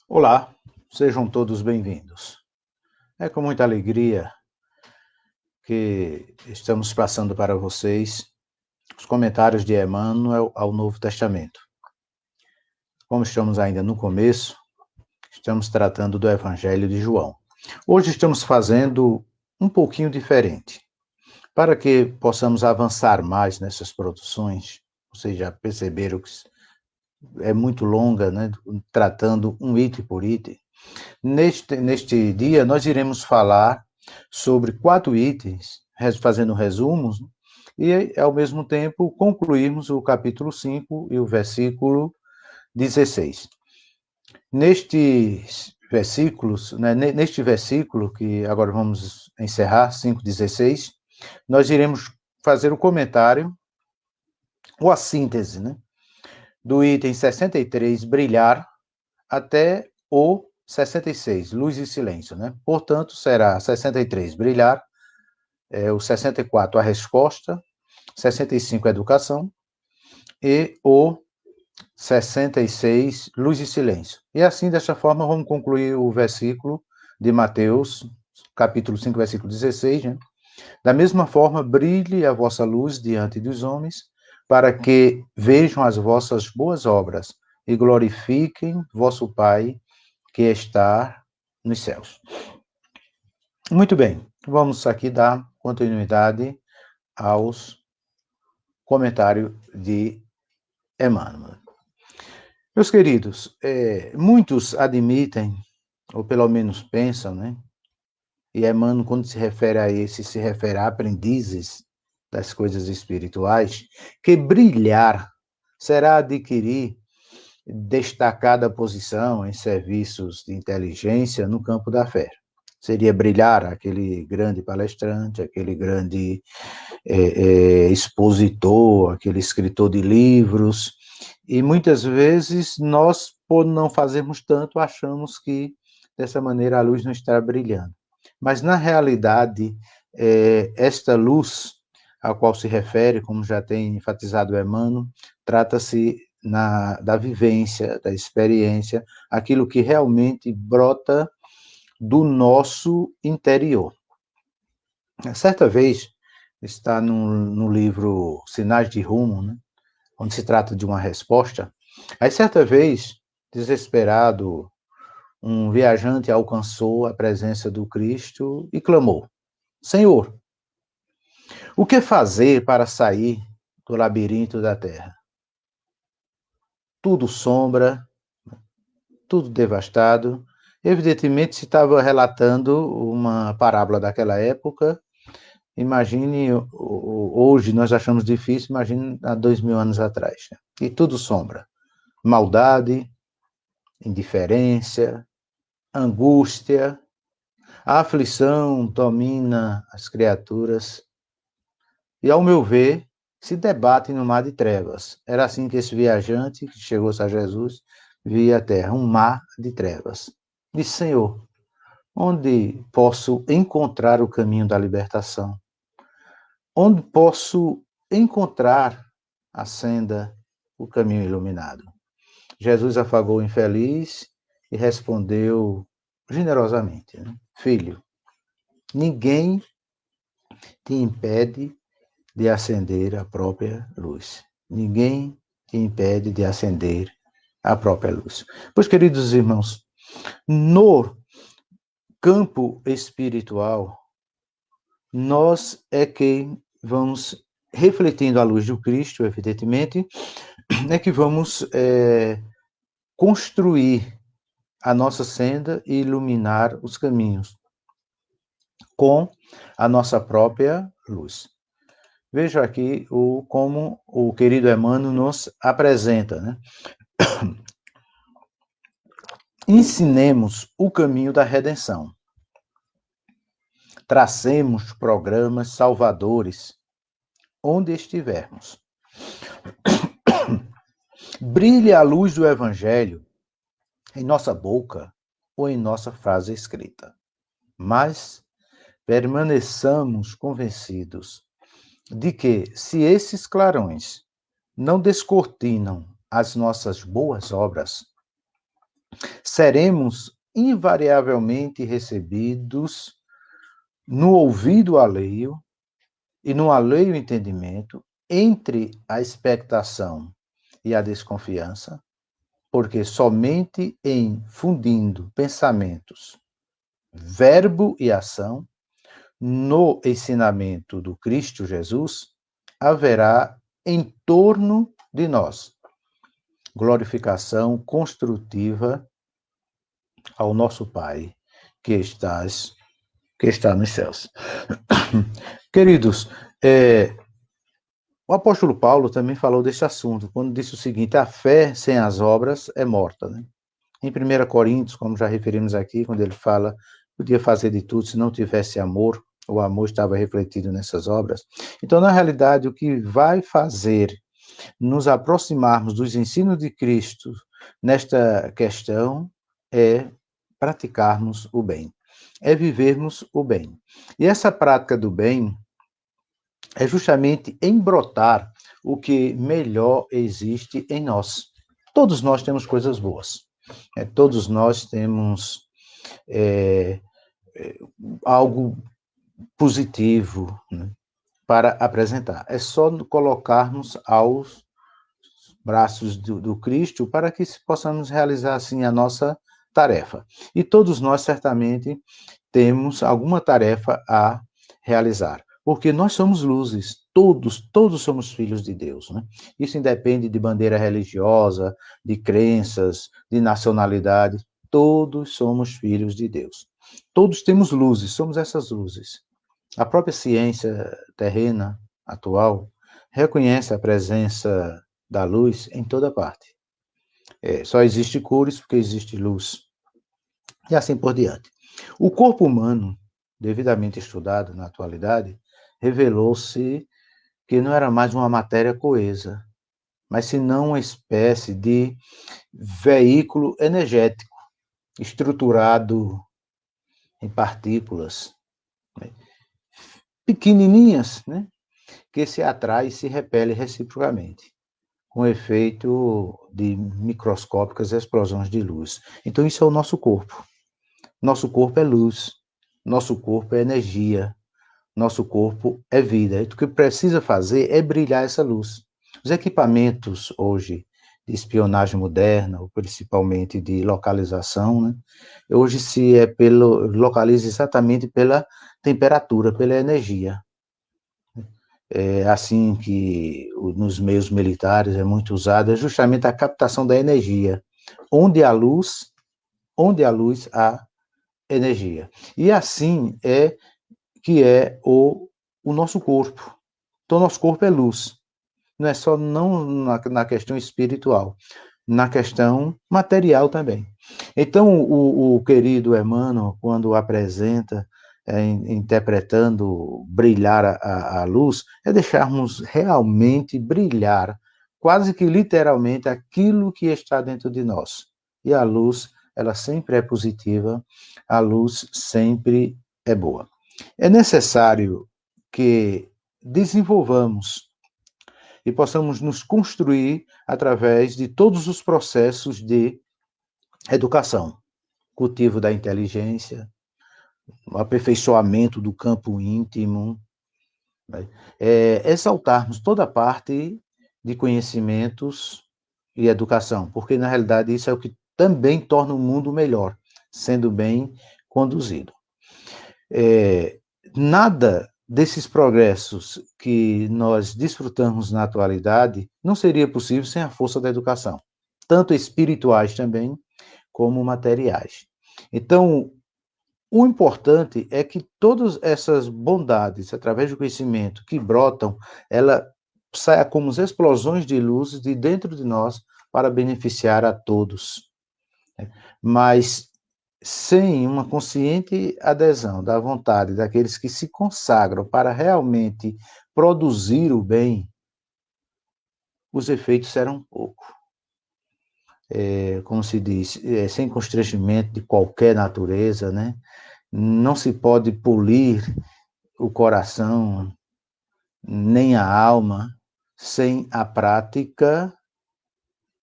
Olá, sejam todos bem-vindos. É com muita alegria que estamos passando para vocês os comentários de Emmanuel ao Novo Testamento. Como estamos ainda no começo, estamos tratando do Evangelho de João. Hoje estamos fazendo um pouquinho diferente. Para que possamos avançar mais nessas produções, vocês já perceberam que é muito longa, né? Tratando um item por item. Neste dia, nós iremos falar sobre 4 itens, fazendo resumos, e, ao mesmo tempo, concluirmos o capítulo 5 e o versículo 16. Nestes versículos, né, neste versículo, que agora vamos encerrar, 5,16, nós iremos fazer o comentário, ou a síntese, né, do item 63, brilhar, até o 66, luz e silêncio, né? Portanto, será 63, brilhar, o 64, a resposta, 65, educação, e o 66, luz e silêncio. E assim, desta forma, vamos concluir o versículo de Mateus, capítulo 5, versículo 16, né? Da mesma forma, brilhe a vossa luz diante dos homens, para que vejam as vossas boas obras e glorifiquem vosso Pai que está nos céus. Muito bem, vamos aqui dar continuidade aos comentários de Emmanuel. Meus queridos, muitos admitem, ou pelo menos pensam, né? E Emmanuel, quando se refere a esse, se refere a aprendizes das coisas espirituais, que brilhar será adquirir destacada posição em serviços de inteligência no campo da fé. Seria brilhar aquele grande palestrante, aquele grande expositor, aquele escritor de livros, e muitas vezes nós, por não fazermos tanto, achamos que dessa maneira a luz não está brilhando. Mas, na realidade, esta luz a qual se refere, como já tem enfatizado Emmanuel, trata-se da vivência, da experiência, aquilo que realmente brota do nosso interior. Certa vez, está no livro Sinais de Rumo, né, onde se trata de uma resposta, aí certa vez, desesperado, um viajante alcançou a presença do Cristo e clamou: Senhor, o que fazer para sair do labirinto da terra? Tudo sombra, tudo devastado. Evidentemente, se estava relatando uma parábola daquela época. Imagine, hoje nós achamos difícil, imagine há 2000 anos atrás. Né? E tudo sombra. Maldade, indiferença, angústia, a aflição domina as criaturas. E, ao meu ver, se debatem no mar de trevas. Era assim que esse viajante, que chegou a Jesus, via a terra, um mar de trevas. Disse: Senhor, onde posso encontrar o caminho da libertação? Onde posso encontrar a senda, o caminho iluminado? Jesus afagou o infeliz e respondeu generosamente: né? Filho, ninguém te impede de acender a própria luz. Ninguém te impede de acender a própria luz. Pois, queridos irmãos, no campo espiritual, nós é quem vamos, refletindo a luz do Cristo, evidentemente, é que vamos construir a nossa senda e iluminar os caminhos com a nossa própria luz. Veja aqui como o querido Emmanuel nos apresenta, né? Ensinemos o caminho da redenção. Tracemos programas salvadores onde estivermos. Brilhe a luz do Evangelho em nossa boca ou em nossa frase escrita. Mas permaneçamos convencidos de que, se esses clarões não descortinam as nossas boas obras, seremos invariavelmente recebidos no ouvido alheio e no alheio entendimento, entre a expectação e a desconfiança, porque somente em fundindo pensamentos, verbo e ação, no ensinamento do Cristo Jesus, haverá em torno de nós glorificação construtiva ao nosso Pai que está nos céus. Queridos, o apóstolo Paulo também falou desse assunto, quando disse o seguinte: a fé sem as obras é morta. Né? Em 1 Coríntios, como já referimos aqui, quando ele fala, podia fazer de tudo se não tivesse amor, o amor estava refletido nessas obras. Então, na realidade, o que vai fazer nos aproximarmos dos ensinos de Cristo nesta questão é praticarmos o bem, é vivermos o bem. E essa prática do bem é justamente embrotar o que melhor existe em nós. Todos nós temos coisas boas, todos nós temos algo positivo, né, para apresentar. É só colocarmos aos braços do Cristo para que possamos realizar assim a nossa tarefa. E todos nós certamente temos alguma tarefa a realizar, porque nós somos luzes, todos somos filhos de Deus, né? Isso independe de bandeira religiosa, de crenças, de nacionalidade, todos somos filhos de Deus. Todos temos luzes, somos essas luzes. A própria ciência terrena atual reconhece a presença da luz em toda parte. Só existe cores porque existe luz. E assim por diante. O corpo humano, devidamente estudado na atualidade, revelou-se que não era mais uma matéria coesa, mas senão uma espécie de veículo energético, estruturado em partículas, né, pequenininhas, né, que se atraem e se repelem reciprocamente, com efeito de microscópicas explosões de luz. Então, isso é o nosso corpo. Nosso corpo é luz, nosso corpo é energia, nosso corpo é vida. E o que precisa fazer é brilhar essa luz. Os equipamentos hoje de espionagem moderna, ou principalmente de localização, né, hoje localiza exatamente pela temperatura, pela energia. É assim que nos meios militares é muito usado, é justamente a captação da energia. Onde há luz, há energia. E assim é que é o nosso corpo. Então, nosso corpo é luz. Não é só não na questão espiritual, na questão material também. Então, o querido Emmanuel, quando apresenta, interpretando brilhar a luz, é deixarmos realmente brilhar, quase que literalmente, aquilo que está dentro de nós. E a luz, ela sempre é positiva, a luz sempre é boa. É necessário que desenvolvamos e possamos nos construir através de todos os processos de educação, cultivo da inteligência, o aperfeiçoamento do campo íntimo, né? Exaltarmos toda a parte de conhecimentos e educação, porque na realidade isso é o que também torna o mundo melhor, sendo bem conduzido. Nada desses progressos que nós desfrutamos na atualidade não seria possível sem a força da educação, tanto espirituais também, como materiais. Então, o importante é que todas essas bondades, através do conhecimento que brotam, ela saia como explosões de luz de dentro de nós para beneficiar a todos. Mas sem uma consciente adesão da vontade daqueles que se consagram para realmente produzir o bem, os efeitos serão poucos. Como se diz, sem constrangimento de qualquer natureza, né? Não se pode polir o coração, nem a alma, sem a prática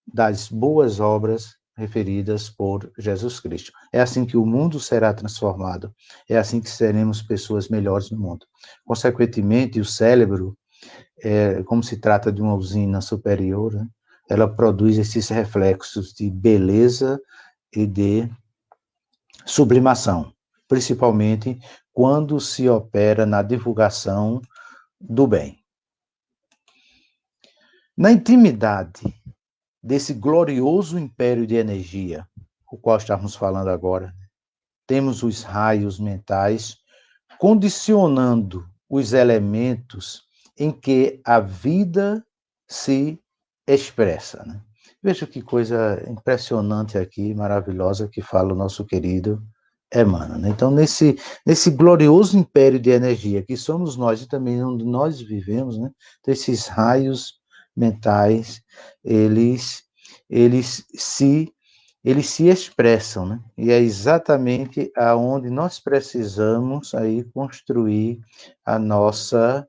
das boas obras referidas por Jesus Cristo. É assim que o mundo será transformado, é assim que seremos pessoas melhores no mundo. Consequentemente, o cérebro, como se trata de uma usina superior, né, ela produz esses reflexos de beleza e de sublimação, principalmente quando se opera na divulgação do bem. Na intimidade desse glorioso império de energia, o qual estamos falando agora, temos os raios mentais condicionando os elementos em que a vida se expressa. Né? Veja que coisa impressionante aqui, maravilhosa, que fala o nosso querido Emmanuel. Né? Então, nesse glorioso império de energia que somos nós e também onde nós vivemos, né? Então, esses raios mentais, eles se eles se expressam, né? E é exatamente aonde nós precisamos aí construir a nossa,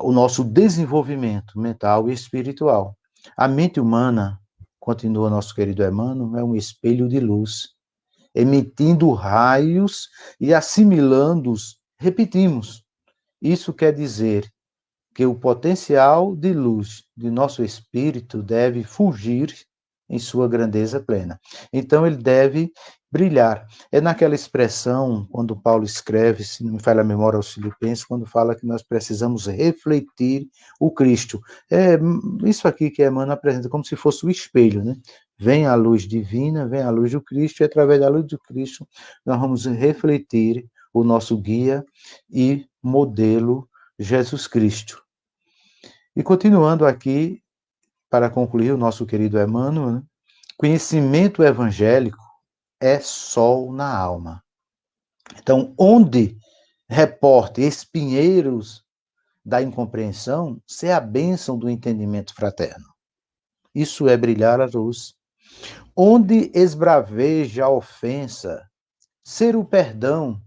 o nosso desenvolvimento mental e espiritual. A mente humana, continua nosso querido Emmanuel, é um espelho de luz, emitindo raios e assimilando-os, repetimos. Isso quer dizer que o potencial de luz de nosso espírito deve fulgir em sua grandeza plena. Então, ele deve brilhar. É naquela expressão, quando Paulo escreve, se não me falha a memória aos Filipenses, quando fala que nós precisamos refletir o Cristo. É isso aqui que Emmanuel apresenta como se fosse o espelho, né? Vem a luz divina, vem a luz do Cristo, e através da luz do Cristo nós vamos refletir o nosso guia e modelo Jesus Cristo. E continuando aqui, para concluir, o nosso querido Emmanuel, né? Conhecimento evangélico é sol na alma. Então, onde reporte espinheiros da incompreensão, se é a bênção do entendimento fraterno. Isso é brilhar a luz. Onde esbraveja a ofensa, ser o perdão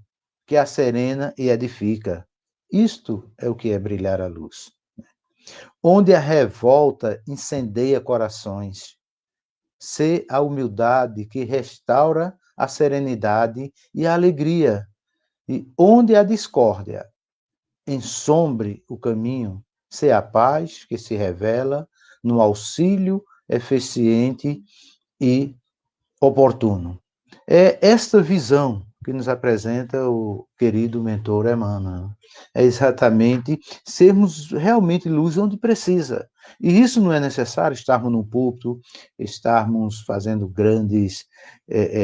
que a serena e edifica. Isto é o que é brilhar a luz. Onde a revolta incendeia corações, ser a humildade que restaura a serenidade e a alegria. E onde a discórdia ensombre o caminho, ser a paz que se revela no auxílio eficiente e oportuno. É esta visão que nos apresenta o querido mentor Emmanuel. É exatamente sermos realmente luz onde precisa. E isso não é necessário estarmos no púlpito, estarmos fazendo grandes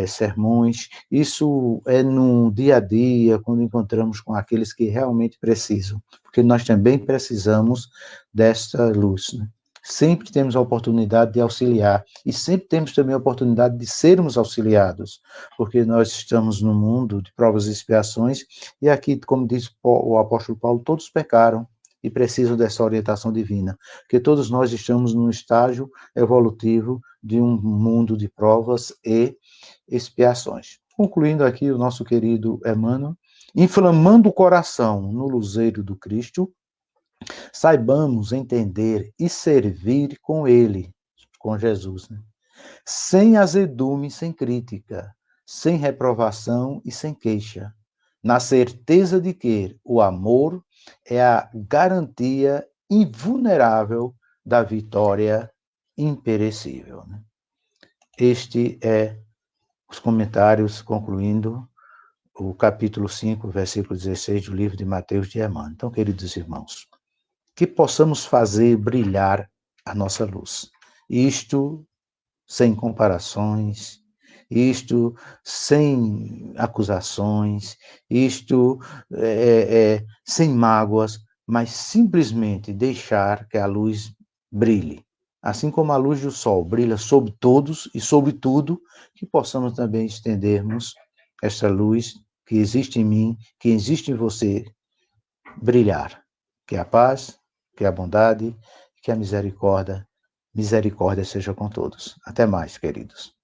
sermões. Isso é no dia a dia, quando encontramos com aqueles que realmente precisam. Porque nós também precisamos desta luz, né? Sempre temos a oportunidade de auxiliar e sempre temos também a oportunidade de sermos auxiliados, porque nós estamos num mundo de provas e expiações e aqui, como diz o apóstolo Paulo, todos pecaram e precisam dessa orientação divina, porque todos nós estamos num estágio evolutivo de um mundo de provas e expiações. Concluindo aqui o nosso querido Emmanuel, inflamando o coração no luzeiro do Cristo, saibamos entender e servir com ele, com Jesus, né? Sem azedume, sem crítica, sem reprovação e sem queixa, na certeza de que o amor é a garantia invulnerável da vitória imperecível. Né? Este é os comentários concluindo o capítulo 5, versículo 16 do livro de Mateus de Emmanuel. Então, queridos irmãos, que possamos fazer brilhar a nossa luz. Isto sem comparações, isto sem acusações, isto sem mágoas, mas simplesmente deixar que a luz brilhe. Assim como a luz do sol brilha sobre todos e sobre tudo, que possamos também estendermos esta luz que existe em mim, que existe em você, brilhar. Que a paz, que a bondade, que a misericórdia seja com todos. Até mais, queridos.